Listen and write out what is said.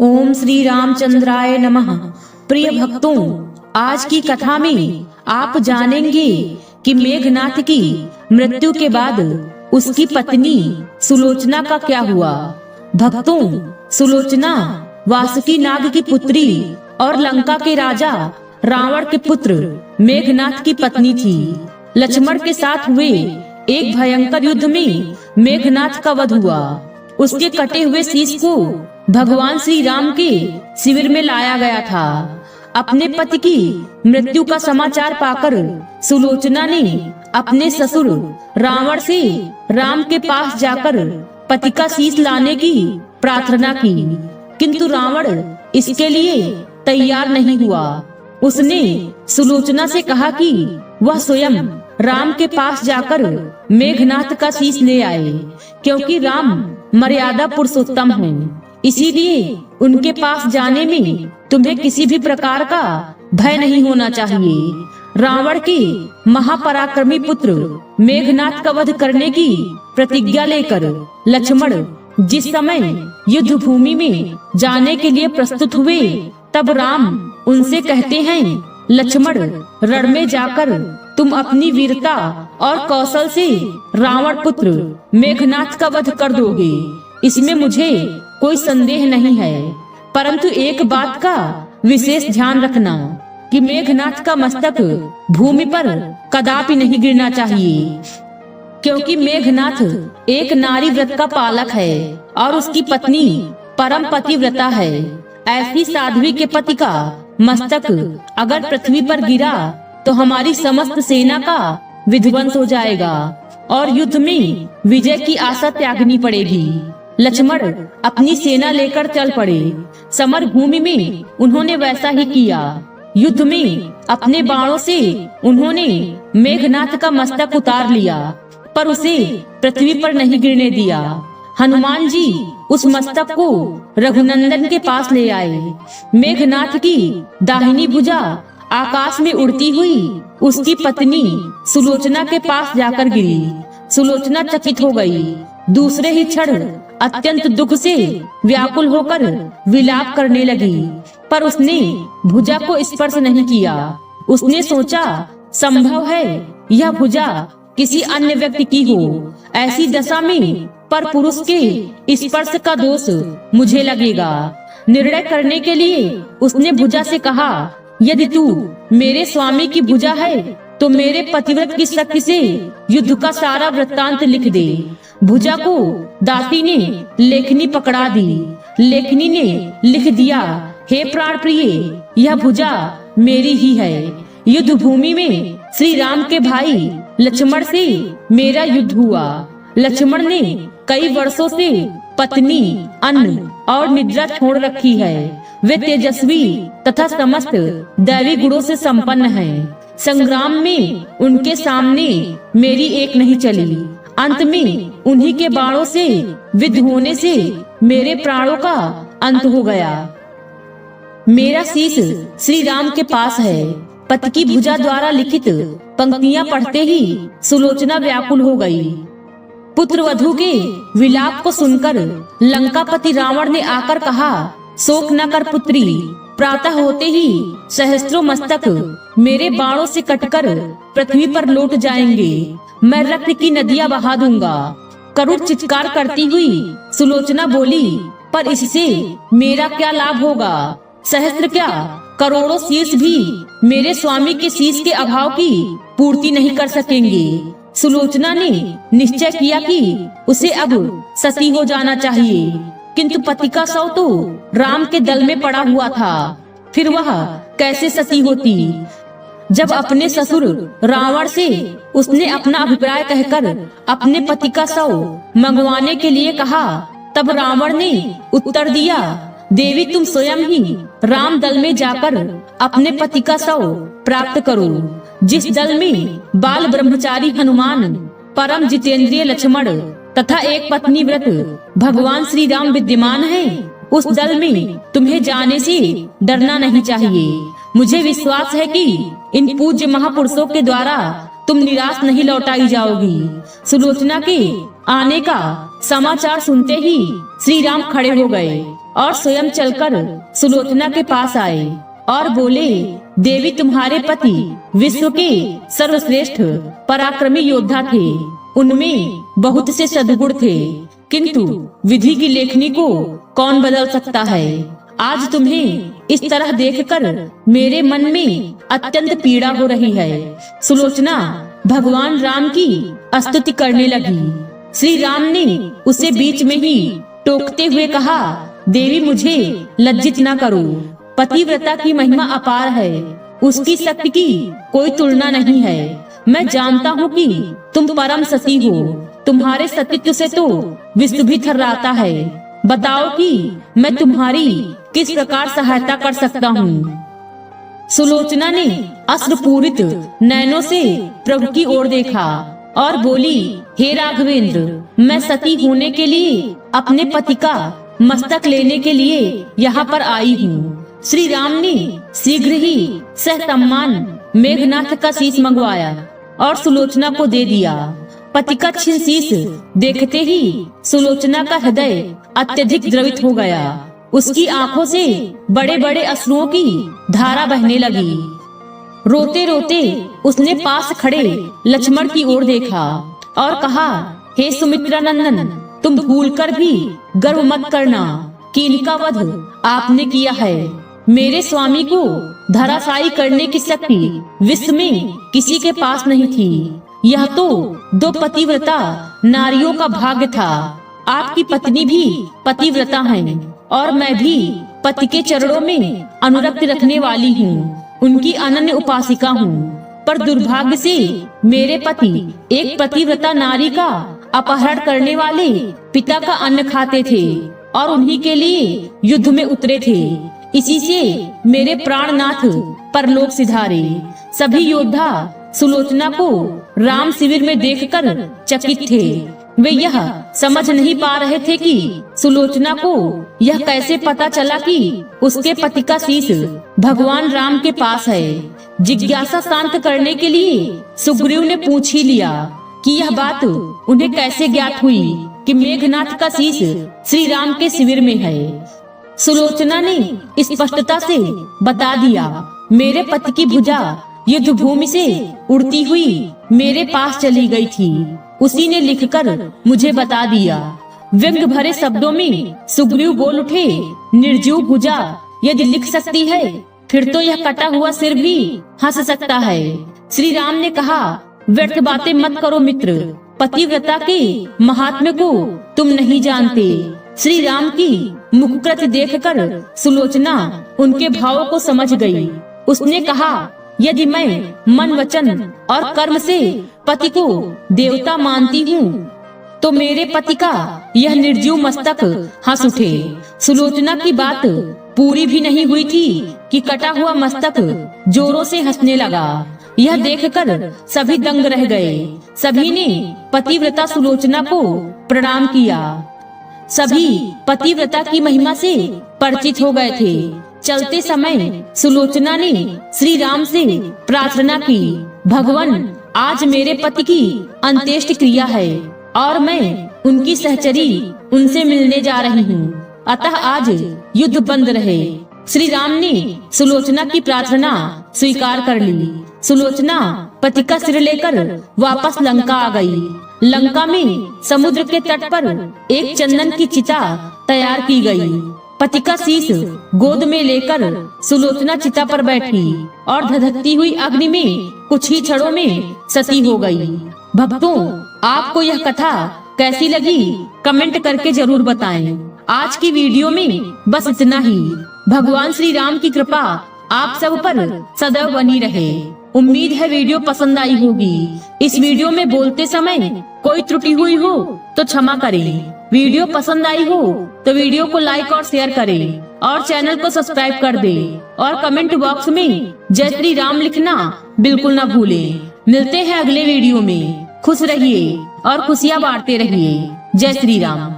ओम श्री रामचंद्राय नमः। प्रिय भक्तों, आज की कथा में आप जानेंगे कि मेघनाथ की मृत्यु के बाद उसकी पत्नी सुलोचना का क्या हुआ। भक्तों, सुलोचना वासुकी नाग की पुत्री और लंका के राजा रावण के पुत्र मेघनाथ की पत्नी थी। लक्ष्मण के साथ हुए एक भयंकर युद्ध में मेघनाथ का वध हुआ। उसके कटे हुए शीश को भगवान श्री राम के शिविर में लाया गया था। अपने पति की मृत्यु का समाचार पाकर सुलोचना ने अपने ससुर रावण से राम के पास जाकर पति का शीश लाने की प्रार्थना की, किंतु रावण इसके लिए तैयार नहीं हुआ। उसने सुलोचना से कहा कि वह स्वयं राम के पास जाकर मेघनाथ का शीश ले आए, क्योंकि राम मर्यादा पुरुषोत्तम हैं। इसीलिए उनके पास जाने में तुम्हें किसी भी प्रकार का भय नहीं होना चाहिए। रावण के महापराक्रमी पुत्र मेघनाथ का वध करने की प्रतिज्ञा लेकर लक्ष्मण जिस समय युद्ध भूमि में जाने के लिए प्रस्तुत हुए, तब राम उनसे कहते हैं, लक्ष्मण, रण में जाकर तुम अपनी वीरता और कौशल से रावण पुत्र मेघनाथ का वध कर दोगे, इसमें मुझे कोई संदेह नहीं है। परंतु एक बात का विशेष ध्यान रखना कि मेघनाथ का मस्तक भूमि पर कदापि नहीं गिरना चाहिए, क्योंकि मेघनाथ एक नारी व्रत का पालक है और उसकी पत्नी परम पतिव्रता है। ऐसी साध्वी के पति का मस्तक अगर पृथ्वी पर गिरा तो हमारी समस्त सेना का विध्वंस हो जाएगा और युद्ध में विजय की आशा त्यागनी पड़ेगी। लक्ष्मण अपनी सेना लेकर चल पड़े। समर भूमि में उन्होंने वैसा ही किया। युद्ध में अपने बाणों से उन्होंने मेघनाथ का मस्तक उतार लिया, पर उसे पृथ्वी पर नहीं गिरने दिया। हनुमान जी उस मस्तक को रघुनंदन के पास ले आए। मेघनाथ की दाहिनी भुजा आकाश में उड़ती हुई उसकी पत्नी सुलोचना के पास जाकर गिरी। सुलोचना चकित हो गई। दूसरे ही क्षण अत्यंत दुख से व्याकुल होकर विलाप करने लगी, पर उसने भुजा को स्पर्श नहीं किया। उसने सोचा, संभव है यह भुजा किसी अन्य व्यक्ति की हो। ऐसी दशा में पर पुरुष के स्पर्श का दोष मुझे लगेगा। निर्णय करने के लिए उसने भुजा से कहा, यदि तू मेरे स्वामी की भुजा है तो मेरे पतिव्रत की शक्ति से युद्ध का सारा वृत्तांत लिख दे। भुजा को दासी ने लेखनी पकड़ा दी। लेखनी ने लिख दिया, हे प्राण प्रिय, यह भुजा मेरी ही है। युद्ध भूमि में श्री राम के भाई लक्ष्मण से मेरा युद्ध हुआ। लक्ष्मण ने कई वर्षों से पत्नी, अन्न और निद्रा छोड़ रखी है। वे तेजस्वी तथा समस्त दैवी गुणों से संपन्न हैं। संग्राम में उनके सामने मेरी एक नहीं चली। अंत में उन्हीं के बाणों से विद्ध होने से मेरे प्राणों का अंत हो गया। मेरा शीश श्री राम के पास है। पति की भुजा द्वारा लिखित पंक्तियां पढ़ते ही सुलोचना व्याकुल हो गई। पुत्र वधू के विलाप को सुनकर लंकापति रावण ने आकर कहा, शोक न कर पुत्री, प्रातः होते ही सहस्त्रों मस्तक मेरे बाणों से कटकर पृथ्वी पर लौट जाएंगे। मैं रक्त की नदियां बहा दूंगा। करुण चित्कार करती हुई सुलोचना बोली, पर इससे मेरा क्या लाभ होगा? सहस्त्र क्या, करोड़ों शीश भी मेरे स्वामी के शीश के अभाव की पूर्ति नहीं कर सकेंगे। सुलोचना ने निश्चय किया कि उसे अब सती हो जाना चाहिए, किंतु पति का शव तो राम के दल में पड़ा हुआ था, फिर वह कैसे सती होती? जब अपने ससुर रावण से उसने अपना अभिप्राय कहकर अपने पति का शव मंगवाने के लिए कहा, तब रावण ने उत्तर दिया, देवी, तुम स्वयं ही राम दल में जाकर अपने पति का शव प्राप्त करो। जिस दल में बाल ब्रह्मचारी हनुमान, परम जितेंद्रिय लक्ष्मण तथा एक पत्नी व्रत भगवान श्री राम विद्यमान है, उस दल में तुम्हें जाने से डरना नहीं चाहिए। मुझे विश्वास है कि इन पूज्य महापुरुषों के द्वारा तुम निराश नहीं लौटाई जाओगी। सुलोचना के आने का समाचार सुनते ही श्री राम खड़े हो गए और स्वयं चलकर सुलोचना के पास आए और बोले, देवी तुम्हारे पति विश्व के सर्वश्रेष्ठ पराक्रमी योद्धा थे। उनमें बहुत से सद्गुण थे, किंतु विधि की लेखनी को कौन बदल सकता है। आज तुम्हें इस तरह देखकर मेरे मन में अत्यंत पीड़ा हो रही है। सुलोचना भगवान राम की स्तुति करने लगी। श्री राम ने उसे बीच में ही टोकते हुए कहा, देवी मुझे लज्जित न करो। पतिव्रता की महिमा अपार है, उसकी शक्ति की कोई तुलना नहीं है। मैं जानता हूँ कि तुम परम सती हो, तुम्हारे सतीत्व से तो विश्व भी थर्राता है। बताओ कि मैं तुम्हारी किस प्रकार सहायता कर सकता हूँ। सुलोचना ने अश्रुपूरित नयनों से प्रभु की ओर देखा और बोली, हे राघवेंद्र, मैं सती होने के लिए अपने पति का मस्तक लेने के लिए यहाँ पर आई हूँ। श्री राम ने शीघ्र ही सहसम्मान मेघनाथ का शीश मंगवाया और सुलोचना को दे दिया। पति का छिन्न शीश देखते ही सुलोचना का हृदय अत्यधिक द्रवित हो गया। उसकी आंखों से बड़े बड़े अश्रुओं की धारा बहने लगी। रोते रोते उसने पास खड़े लक्ष्मण की ओर देखा और कहा, हे सुमित्रा नंदन, तुम भूलकर भी गर्व मत करना कि इनका वध आपने किया है। मेरे स्वामी को धराशायी करने की शक्ति विश्व में किसी के पास नहीं थी। यह तो दो पतिव्रता नारियों का भाग्य था। आपकी पत्नी भी पतिव्रता है और मैं भी पति के चरणों में अनुरक्त रखने वाली हूँ, उनकी अनन्य उपासिका हूँ। पर दुर्भाग्य से मेरे पति एक पतिव्रता नारी का अपहरण करने वाले पिता का अन्न खाते थे और उन्हीं के लिए युद्ध में उतरे थे। इसी से मेरे प्राणनाथ परलोक सिधारे। सभी योद्धा सुलोचना को राम शिविर में देखकर चकित थे। वे यह समझ नहीं पा रहे थे कि सुलोचना को यह कैसे पता चला कि उसके पति का शीश भगवान राम के पास है। जिज्ञासा शांत करने के लिए सुग्रीव ने पूछ ही लिया कि यह बात उन्हें कैसे ज्ञात हुई कि मेघनाथ का शीश श्री राम के शिविर में है। सुलोचना ने स्पष्टता से बता दिया, मेरे पति की भुजा युद्ध भूमि से उड़ती हुई मेरे पास चली गई थी। उसी ने लिखकर मुझे बता दिया। व्यंग भरे शब्दों में सुग्रीव बोल उठे, निर्जीव भुजा यदि लिख सकती है, फिर तो यह कटा हुआ सिर भी हंस सकता है। श्री राम ने कहा, व्यर्थ बातें मत करो मित्र, पतिव्रता के महात्म्य को तुम नहीं जानते। श्री राम की मुखकृति देखकर सुलोचना उनके भावों को समझ गई। उसने कहा, यदि मैं मन वचन और कर्म से पति को देवता मानती हूँ, तो मेरे पति का यह निर्जीव मस्तक हंस उठे। सुलोचना की बात पूरी भी नहीं हुई थी कि कटा हुआ मस्तक जोरों से हंसने लगा। यह देखकर सभी दंग रह गए। सभी ने पतिव्रता सुलोचना को प्रणाम किया। सभी पतिव्रता की महिमा से परिचित हो गए थे। चलते समय सुलोचना ने श्री राम से प्रार्थना की, भगवान, आज मेरे पति की अंत्येष्टि क्रिया है और मैं उनकी सहचरी उनसे मिलने जा रही हूँ, अतः आज युद्ध बंद रहे। श्री राम ने सुलोचना की प्रार्थना स्वीकार कर ली। सुलोचना पति का सिर लेकर वापस लंका आ गई। लंका में समुद्र के तट पर एक चंदन की चिता तैयार की गई। पति का शीश गोद में लेकर सुलोचना चिता पर बैठी और धधकती हुई अग्नि में कुछ ही क्षणों में सती हो गई। भक्तों, आपको यह कथा कैसी लगी कमेंट करके जरूर बताएं। आज की वीडियो में बस इतना ही। भगवान श्री राम की कृपा आप सब पर सदैव बनी रहे। उम्मीद है वीडियो पसंद आई होगी। इस वीडियो में बोलते समय कोई त्रुटि हुई हो तो क्षमा करें। वीडियो पसंद आई हो तो वीडियो को लाइक और शेयर करें और चैनल को सब्सक्राइब कर दें और कमेंट बॉक्स में जय श्री राम लिखना बिल्कुल न भूलें। मिलते हैं अगले वीडियो में। खुश रहिए और खुशियाँ बांटते रहिए। जय श्री राम।